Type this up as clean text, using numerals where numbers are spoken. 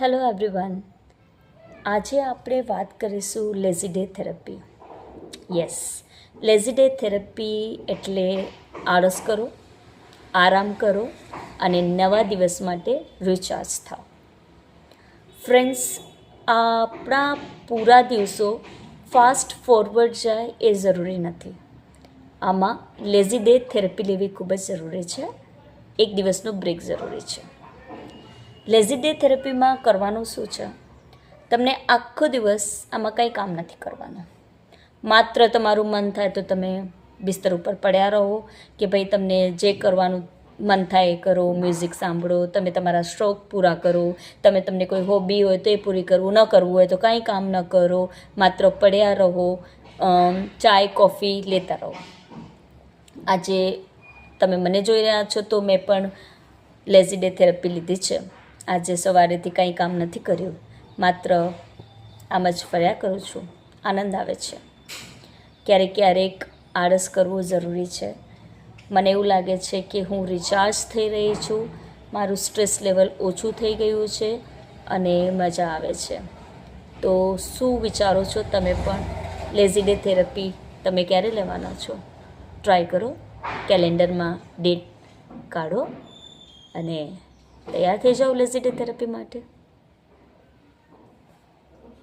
Hello everyone, આજે આપણે વાત કરીશું lazy day therapy. Yes, lazy day therapy એટલે આળસ કરો, આરામ કરો અને નવા દિવસ માટે રિચાર્જ થાઓ. ફ્રેન્ડ્સ, આપણા પૂરા દિવસો ફાસ્ટ ફોરવર્ડ જાય એ જરૂરી નથી. આમાં લેઝી ડે થેરપી લેવી ખૂબ જ જરૂરી છે. એક દિવસનો બ્રેક જરૂરી છે. લેઝી ડે થેરપીમાં કરવાનું શું છે? તમને આખો દિવસ આમાં કંઈ કામ નથી કરવાનું. માત્ર તમારું મન થાય તો તમે બિસ્તર ઉપર પડ્યા રહો કે ભાઈ તમને જે કરવાનું મન થાય એ કરો, મ્યુઝિક સાંભળો, તમે તમારા શોખ પૂરા કરો, તમને કોઈ હોબી હોય તો એ પૂરી કરવું, ન કરવું હોય તો કાંઈ કામ ન કરો, માત્ર પડ્યા રહો, ચાય કોફી લેતા રહો. આજે તમે મને જોઈ રહ્યા છો તો મેં પણ લેઝી ડે થેરપી લીધી છે. આજે સવારેથી કંઈ કામ નથી કર્યું, માત્ર આમ જ ફર્યા કરું છું. આનંદ આવે છે. ક્યારેક ક્યારેક આળસ કરવું જરૂરી છે. મને એવું લાગે છે કે હું રિચાર્જ થઈ રહી છું, મારું સ્ટ્રેસ લેવલ ઓછું થઈ ગયું છે અને મજા આવે છે. તો શું વિચારો છો તમે પણ? લેઝી ડે થેરપી તમે ક્યારે લેવાના છો? ટ્રાય કરો, કેલેન્ડરમાં ડેટ કાઢો અને તૈયાર થઈ જાઓ લેઝી ડે થેરપી માટે.